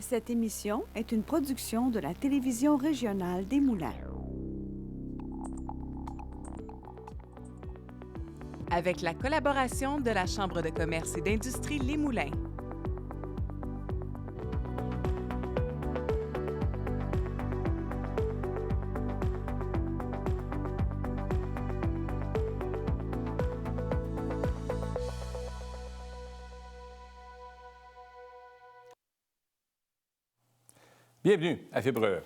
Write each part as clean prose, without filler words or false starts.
Cette émission est une production de la télévision régionale des Moulins. Avec la collaboration de la Chambre de commerce et d'industrie Les Moulins. Bienvenue à Fibre.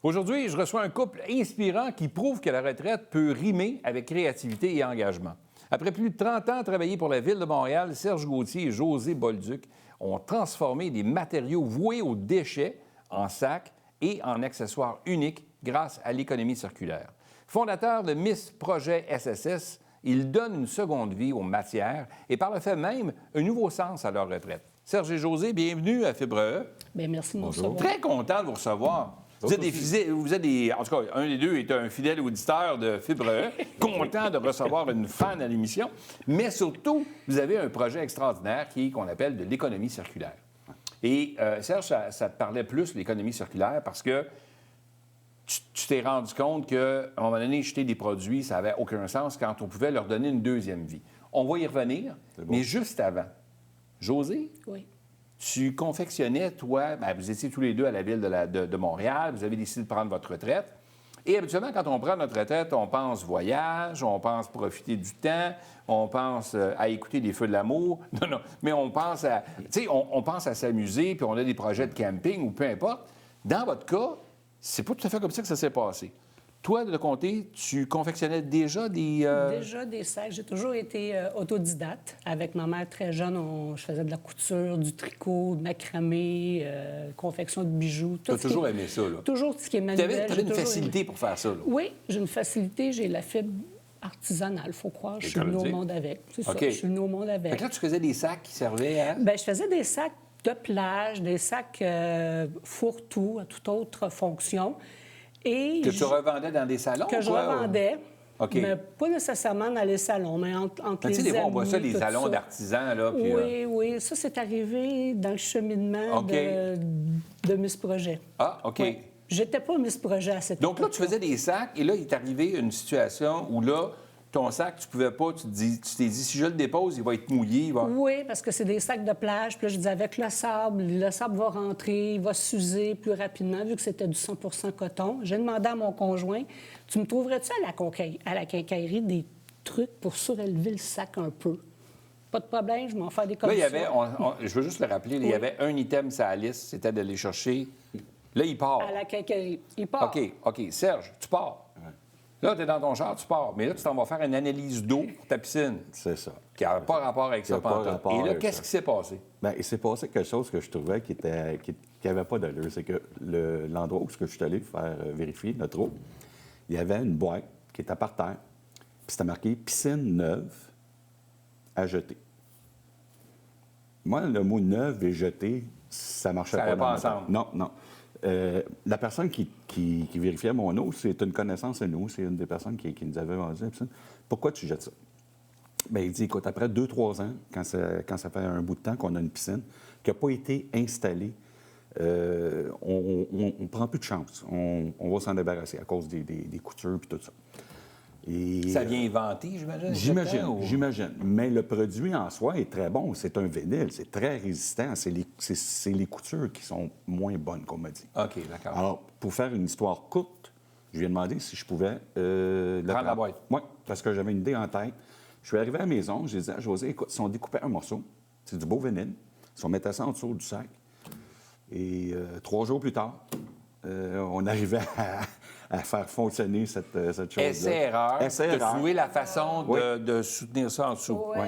Aujourd'hui, je reçois un couple inspirant qui prouve que la retraite peut rimer avec créativité et engagement. Après plus de 30 ans à travailler pour la Ville de Montréal, Serge Gauthier et José Bolduc ont transformé des matériaux voués aux déchets en sacs et en accessoires uniques grâce à l'économie circulaire. Fondateurs de Miss Projet SSS, ils donnent une seconde vie aux matières et par le fait même un nouveau sens à leur retraite. Serge et José, bienvenue à Fibre. Bien, merci de nous recevoir. Très content de vous recevoir. Vous êtes des, en tout cas, un des deux est un fidèle auditeur de Fibre. Content de recevoir une fan à l'émission. Mais surtout, vous avez un projet extraordinaire qu'on appelle de l'économie circulaire. Et Serge, ça te parlait plus de l'économie circulaire parce que tu t'es rendu compte qu'à un moment donné, jeter des produits, ça n'avait aucun sens quand on pouvait leur donner une deuxième vie. On va y revenir, mais juste avant. José? Oui. Tu confectionnais, toi, vous étiez tous les deux à la Ville de Montréal, vous avez décidé de prendre votre retraite. Et habituellement, quand on prend notre retraite, on pense voyage, on pense profiter du temps, on pense à écouter les Feux de l'amour. Non, mais on pense à, on pense à s'amuser, puis on a des projets de camping ou peu importe. Dans votre cas, c'est pas tout à fait comme ça que ça s'est passé. Toi, de ton côté, tu confectionnais déjà des... Déjà des sacs. J'ai toujours été autodidacte. Avec ma mère très jeune, je faisais de la couture, du tricot, de macramé, confection de bijoux. Tu as toujours aimé ça, là? Toujours ce qui est manuel. Tu avais une facilité pour faire ça, là? Oui, j'ai une facilité. J'ai la fibre artisanale, il faut croire. Je suis venue au monde avec. C'est ça, je suis venue au monde avec. Fait que là, tu faisais des sacs qui servaient à... Bien, je faisais des sacs de plage, des sacs fourre-tout, à toute autre fonction. Et que tu revendais dans des salons? Que je revendais, okay. Mais pas nécessairement dans les salons, mais entre les des amis. fois, on voit ça, les salons d'artisans, là. Puis, oui. Ça, c'est arrivé dans le cheminement de Miss Projet. Ah, OK. Oui. J'étais pas Miss Projet à cette époque. Donc là, tu faisais des sacs, et là, il est arrivé une situation où là, ton sac, tu pouvais pas, tu t'es dit, si je le dépose, il va être mouillé. Oui, parce que c'est des sacs de plage. Puis là, je disais, avec le sable va rentrer, il va s'user plus rapidement, vu que c'était du 100 coton. J'ai demandé à mon conjoint, tu me trouverais-tu à la quincaillerie des trucs pour surélever le sac un peu? Pas de problème, je m'en fais des commissions. Là, il y avait, je veux juste le rappeler, il y avait un item sur la liste, c'était d'aller chercher. Là, il part. À la quincaillerie. Il part. OK. Serge, tu pars. Là, tu es dans ton char, tu pars. Mais là, tu t'en vas faire une analyse d'eau pour ta piscine. C'est ça. Qui n'a pas rapport avec ça. Et là, qu'est-ce qui s'est passé? Bien, il s'est passé quelque chose que je trouvais qui n'avait pas d'allure. C'est que l'endroit où je suis allé faire vérifier notre eau, il y avait une boîte qui était par terre. Puis c'était marqué « piscine neuve à jeter ». Moi, le mot « neuve » et « jeter », ça ne marchait pas. Ça pas ensemble. Non. La personne qui vérifiait mon eau, c'est une connaissance à nous. C'est une des personnes qui nous avait vendu la piscine. Pourquoi tu jettes ça? Bien, il dit, écoute, après 2-3 ans, quand ça fait un bout de temps qu'on a une piscine qui n'a pas été installée, on ne prend plus de chance. On va s'en débarrasser à cause des coutures et tout ça. Et, ça vient inventé, j'imagine? J'imagine. Mais le produit en soi est très bon. C'est un vinyle. C'est très résistant. C'est les coutures qui sont moins bonnes, qu'on m'a dit. OK, d'accord. Alors, pour faire une histoire courte, je lui ai demandé si je pouvais... prendre la boîte. Oui, parce que j'avais une idée en tête. Je suis arrivé à la maison, j'ai dit à José, écoute, si on découpait un morceau, c'est du beau vinyle, si on mettait ça en dessous du sac, et 3 jours plus tard, on arrivait à faire fonctionner cette chose-là. Essai-erreur. De trouver la façon de soutenir ça en dessous. Oui.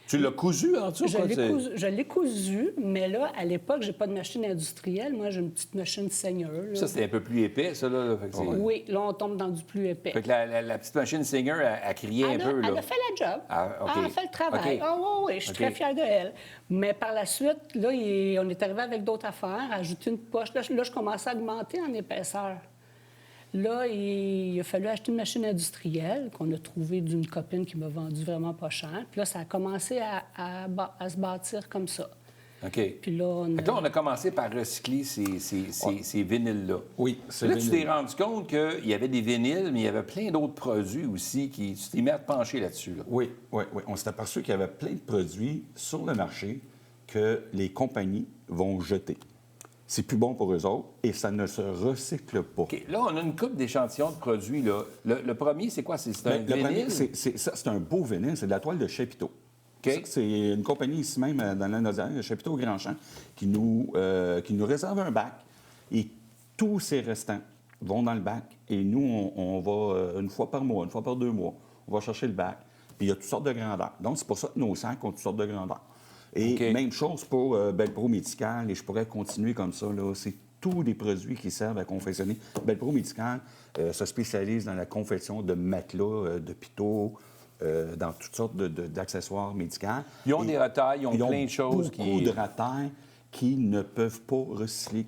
Tu l'as cousu en dessous? Je l'ai cousu, mais là, à l'époque, j'ai pas de machine industrielle. Moi, j'ai une petite machine Seigneur. Là. Ça, c'est un peu plus épais, ça, là. Oui, là, on tombe dans du plus épais. Fait que la petite machine Seigneur, elle criait un peu, là. Elle a fait la job. Okay. Elle a fait le travail. Oui, je suis très fière de elle. Mais par la suite, là, on est arrivé avec d'autres affaires, ajouter une poche. Là, je commençais à augmenter en épaisseur. Là, il a fallu acheter une machine industrielle qu'on a trouvée d'une copine qui m'a vendu vraiment pas cher. Puis là, ça a commencé à se bâtir comme ça. OK. Puis là, Fait que là, on a commencé par recycler ces vinyles-là. Oui, Là, tu t'es rendu compte qu'il y avait des vinyles, mais il y avait plein d'autres produits aussi qui... Tu t'es mis à te pencher là-dessus. Là. Oui. On s'est aperçu qu'il y avait plein de produits sur le marché que les compagnies vont jeter. C'est plus bon pour eux autres et ça ne se recycle pas. OK. Là, on a une coupe d'échantillons de produits. Là. Le premier, c'est quoi? C'est un Le premier, vinyle? c'est un beau vinyle, c'est de la toile de Chapiteau. OK. C'est une compagnie ici même dans la Naudière, Chapiteau Grand Champ, qui nous réserve un bac et tous ces restants vont dans le bac et nous, on va une fois par mois, une fois par 2 mois, on va chercher le bac. Puis il y a toutes sortes de grandeurs. Donc, c'est pour ça que nos sacs ont toutes sortes de grandeurs. Et OK. même chose pour Belpro Médical, et je pourrais continuer comme ça. Là. C'est tous des produits qui servent à confectionner. Belpro Médical se spécialise dans la confection de matelas, d'hôpitaux, dans toutes sortes d'accessoires médicaux. Ils ont des retailles, ils ont plein de choses beaucoup de retailles qui ne peuvent pas recycler,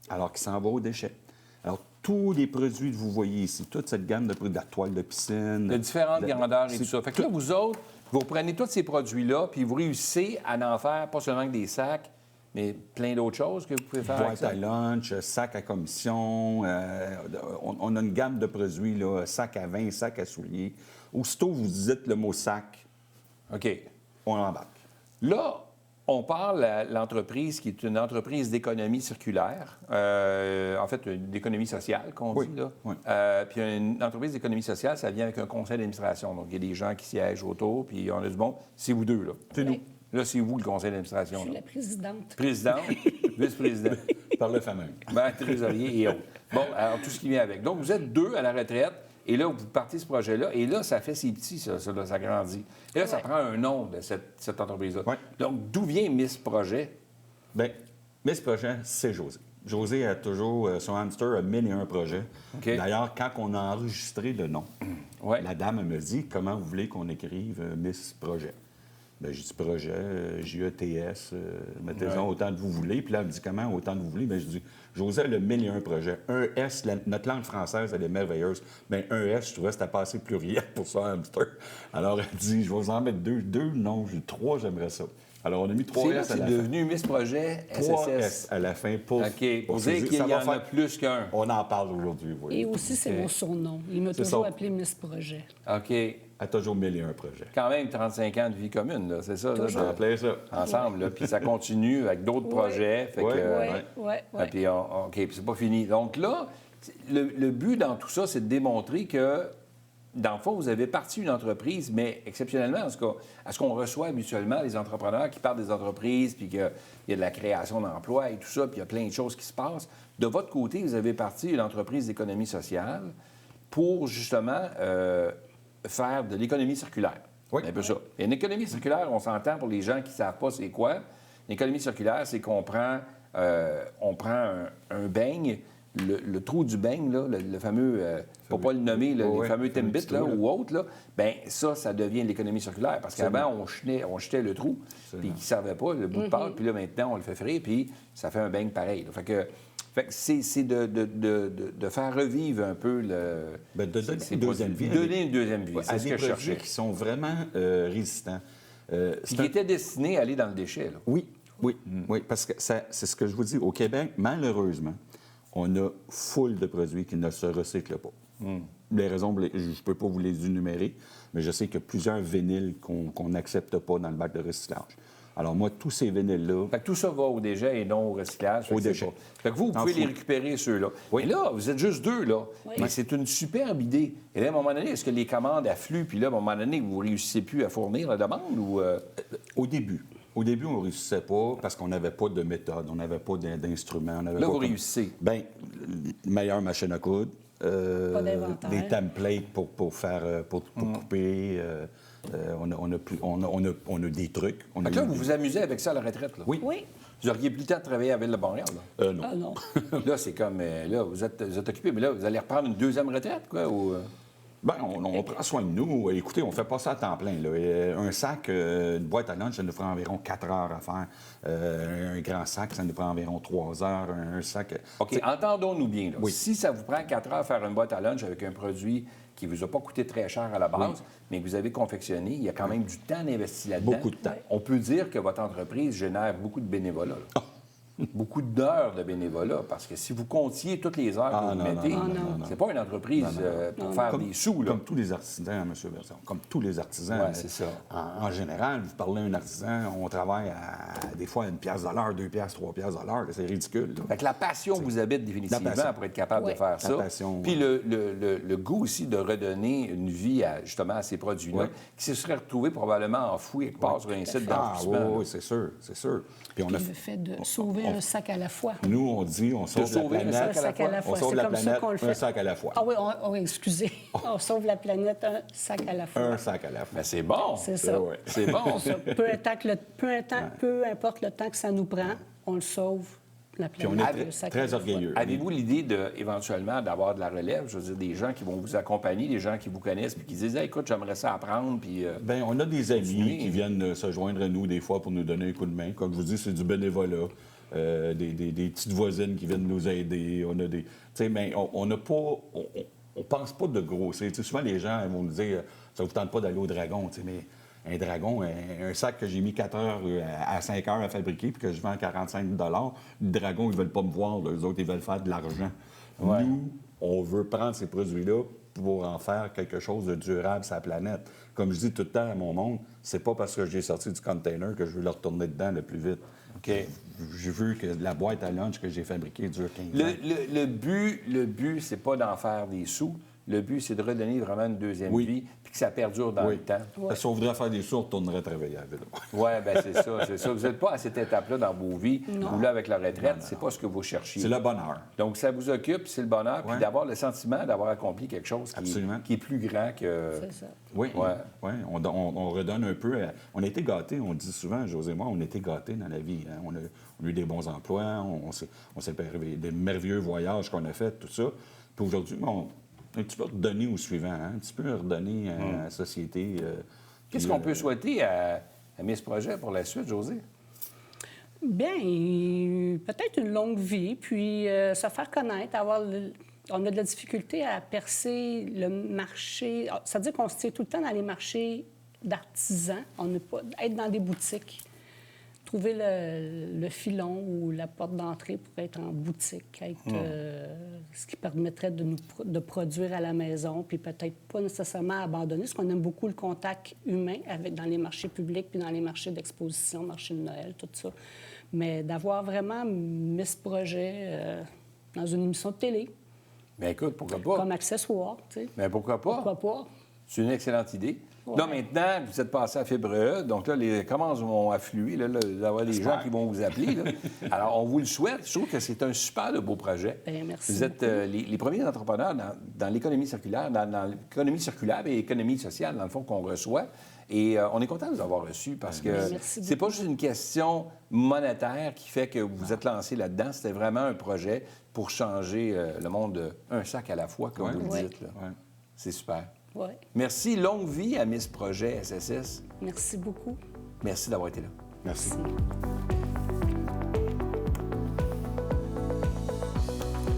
alors qu'ils s'en vont aux déchets. Alors, tous les produits que vous voyez ici, toute cette gamme de produits, de la toile de piscine... De différentes grandeurs et c'est tout ça. Fait que là, vous autres, vous prenez tous ces produits-là, puis vous réussissez à en faire pas seulement que des sacs, mais plein d'autres choses que vous pouvez faire avec Boîte ça. à lunch, sac à commission. On a une gamme de produits, là, sac à vin, sac à souliers. Aussitôt vous dites le mot sac, OK. on embarque. Là, on parle à l'entreprise qui est une entreprise d'économie circulaire, en fait, d'économie sociale, qu'on Oui, dit. Là. oui. Puis une entreprise d'économie sociale, ça vient avec un conseil d'administration. Donc, il y a des gens qui siègent autour, puis on a du bon. C'est vous deux, là. C'est nous. Là, c'est vous, le conseil d'administration. je suis là. la présidente. Présidente, vice-président, Par le fameux. trésorier et autres. Bon, alors, tout ce qui vient avec. Donc, vous êtes 2 à la retraite, et là, vous partez ce projet-là, et là, ça fait ses petits, ça là, ça grandit. Et là, ça prend un nom de cette entreprise-là. Ouais. Donc, d'où vient Miss Projet? Bien, mais ce projet, c'est José. José a toujours, son hamster a 1001 projets. OK. D'ailleurs, quand on a enregistré le nom, Ouais. la dame elle me dit comment vous voulez qu'on écrive Miss Projet. Bien, j'ai dit projet, J-E-T-S, mettez-en autant que vous voulez. Puis là, elle me dit comment autant que vous voulez. Bien, je dis, José a le 1001 projets. Un S, notre langue française, elle est merveilleuse. Bien, un S, je trouvais que c'était pas assez pluriel pour son hamster. Alors, elle dit, je vais vous en mettre 2. 2, non, j'ai 3, j'aimerais ça. Alors, on a mis 3 C'est là S que à c'est la fin. devenu Miss Projet 3 SSS. S à la fin pour... OK. Pour dire se qu'il y ça va en a faire- plus qu'un. On en parle aujourd'hui, vous voyez. Et aussi, c'est mon surnom. Il m'a C'est toujours ça. appelé Miss Projet. OK. Elle a toujours 1001 projets. Quand même 35 ans de vie commune, là, c'est ça? Là, Ça plaît, ça. ensemble, là. Puis ça continue avec d'autres projets. Fait Ouais. que, Oui. Ah, puis OK, puis c'est pas fini. Donc là, le but dans tout ça, c'est de démontrer que, dans le fond, vous avez parti une entreprise, mais exceptionnellement, en tout cas, à ce qu'on reçoit habituellement, les entrepreneurs qui partent des entreprises, puis qu'il y a de la création d'emplois et tout ça, puis il y a plein de choses qui se passent. De votre côté, vous avez parti une entreprise d'économie sociale pour, justement, faire de l'économie circulaire. Oui. C'est un peu ça. Et une économie circulaire, on s'entend pour les gens qui ne savent pas c'est quoi. Une économie circulaire, c'est qu'on prend, un beigne, le trou du beigne, là, le fameux, pour ne pas le nommer, là, Oui, les fameux le fameux Timbits petit là, trou, là. ou autres, là, bien, ça devient l'économie circulaire. Parce qu'avant, on jetait le trou, puis qui ne servait pas, le bout de pâte, puis là, maintenant, on le fait frire, puis ça fait un beigne pareil. Là. Fait que c'est de faire revivre un peu le... Bien, de donner ces une deuxième produits. vie. Donner une deuxième vie, Ouais, c'est à ce des que je produits cherchais. qui sont vraiment résistants. Puis qui était destiné à aller dans le déchet, là. Oui, parce que c'est ce que je vous dis. Au Québec, malheureusement, on a foule de produits qui ne se recyclent pas. Les raisons, je ne peux pas vous les énumérer, mais je sais qu'il y a plusieurs vinyles qu'on n'accepte pas dans le bac de recyclage. Alors moi, tous ces vinyles-là... Fait que tout ça va au déjet et non au recyclage. Fait Au que c'est déchet. pas- Fait que vous En pouvez les fou. récupérer, ceux-là. Oui. Mais là, vous êtes juste 2, là. Oui. Mais c'est une superbe idée. Et là, à un moment donné, est-ce que les commandes affluent, puis là, à un moment donné, vous ne réussissez plus à fournir la demande ou... Au début, on ne réussissait pas parce qu'on n'avait pas de méthode, on n'avait pas d'instruments. Là, vous réussissez. Bien, meilleure machine à coudre, Pas d'inventaire. des templates pour couper. On a des trucs. On Fait a que là, eu vous des- vous amusez avec ça à la retraite, là. Oui. Oui. Vous auriez plus le temps de travailler à Ville de Montréal, là. Non. Ah non. Là, c'est comme... là, vous êtes occupé, mais là, vous allez reprendre une deuxième retraite, quoi, ou... Bien, on prend soin de nous. Écoutez, on ne fait pas ça à temps plein. Là. Un sac, une boîte à lunch, ça nous prend environ 4 heures à faire. Un grand sac, ça nous prend environ 3 heures. Un sac... OK, entendons-nous bien. Là. Oui. Si ça vous prend 4 heures à faire une boîte à lunch avec un produit qui ne vous a pas coûté très cher à la base, mais que vous avez confectionné. Il y a quand même du temps investi là-dedans. Beaucoup de temps. On peut dire que votre entreprise génère beaucoup de bénévolat. là. Beaucoup d'heures de bénévolat, parce que si vous comptiez toutes les heures que vous mettez, c'est pas une entreprise pour faire des sous. Là. Comme tous les artisans, M. Bergeron, comme tous les artisans. Ouais, c'est ça. En général, vous parlez à un artisan, on travaille à des fois 1 pièce de l'heure, 2 pièces, 3 pièces de l'heure. C'est ridicule. Là. Fait que la passion vous habite définitivement pour être capable de faire ça. Passion, puis le goût aussi de redonner une vie justement à ces produits-là, qui se seraient retrouvés probablement enfouis quelque part sur un site d'enfouissement. Oui, c'est sûr, c'est sûr. Puis Puis le fait de sauver un sac à la fois. Nous, on dit, on sauve la planète. Un sac à la fois. On sauve C'est la comme ça planète, qu'on le fait. un sac à la fois. Ah oui, excusez. On sauve la planète, un sac à la fois. Un sac à la fois. Mais c'est bon. C'est ça. Ouais. C'est bon. Peu importe le temps que ça nous prend, on le sauve, la Puis on planète. est le sac très à la fois. orgueilleux. Avez-vous l'idée éventuellement d'avoir de la relève? Je veux dire, des gens qui vont vous accompagner, des gens qui vous connaissent, puis qui disent hey, écoute, j'aimerais ça apprendre. Puis, Bien, on a des amis continuer. qui viennent se joindre à nous des fois pour nous donner un coup de main. Comme je vous dis, c'est du bénévolat. Des petites voisines qui viennent nous aider. On a des. Tu sais, mais on n'a pas. On pense pas de grossir. Tu sais, souvent, les gens vont nous dire ça vous tente pas d'aller au dragon. Tu sais, mais un dragon, un sac que j'ai mis 4 heures à 5 heures à fabriquer puis que je vends 45 $, le dragon, ils veulent pas me voir. Là. Eux autres, ils veulent faire de l'argent. Ouais. Nous, on veut prendre ces produits-là pour en faire quelque chose de durable sur la planète. Comme je dis tout le temps à mon monde, c'est pas parce que j'ai sorti du container que je veux le retourner dedans le plus vite. OK. Je veux que la boîte à lunch que j'ai fabriquée dure 15 ans. Le but, c'est pas d'en faire des sous. Le but, c'est de redonner vraiment une deuxième Oui. vie, puis que ça perdure dans le temps. Si on voudrait faire des sous, on retournerait travailler à vélo. Oui, bien, c'est ça, c'est ça. Vous n'êtes pas à cette étape-là dans vos vies. Vous, là, avec la retraite, c'est pas ce que vous cherchiez. C'est le bonheur. Donc, ça vous occupe, c'est le bonheur, puis Ouais. d'avoir le sentiment d'avoir accompli quelque chose Absolument. qui est plus grand que... C'est ça. Oui, Ouais. ouais. On redonne un peu. On a été gâtés, on dit souvent, José et moi, on a été gâtés dans la vie. Hein. On a eu des bons emplois, on s'est permis des merveilleux voyages qu'on a fait, tout ça. Puis aujourd'hui, un petit peu redonner au suivant, hein? Un petit peu redonner à la société. Qu'est-ce qu'on peut souhaiter à Miss Projet pour la suite, José? Bien, peut-être une longue vie, puis se faire connaître, on a de la difficulté à percer le marché. C'est-à-dire qu'on se tient tout le temps dans les marchés d'artisans. On ne pas être dans des boutiques. Trouver le filon ou la porte d'entrée pour être en boutique, ce qui permettrait de produire à la maison, puis peut-être pas nécessairement abandonner, parce qu'on aime beaucoup le contact humain dans les marchés publics, puis dans les marchés d'exposition, marché de Noël, tout ça. Mais d'avoir vraiment Miss Projet dans une émission de télé, Bien, écoute, pourquoi pas? comme accessoire, tu sais. Bien, pourquoi pas? Pourquoi pas? C'est une excellente idée. Ouais. Là, maintenant, vous êtes passé à Fibre E, donc là, les commandes vont affluer, là, il va y avoir des gens qui vont vous appeler. Là. Alors, on vous le souhaite. Je trouve que c'est un super de beau projet. Bien, merci Vous êtes les premiers entrepreneurs dans l'économie circulaire, dans l'économie circulaire et l'économie sociale, dans le fond, qu'on reçoit. Et on est content de vous avoir reçus parce que Merci c'est pas beaucoup. juste une question monétaire qui fait que vous vous êtes lancé là-dedans. C'était vraiment un projet pour changer le monde un sac à la fois, comme vous le Ouais. dites. Là. Ouais. C'est super. Oui. Merci. Longue vie à Miss Projet SSS. Merci beaucoup. Merci d'avoir été là. Merci.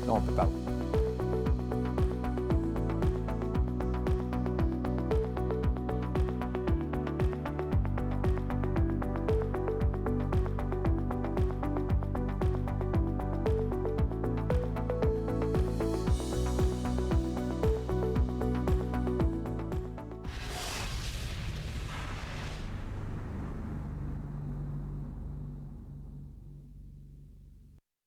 Là, on peut parler.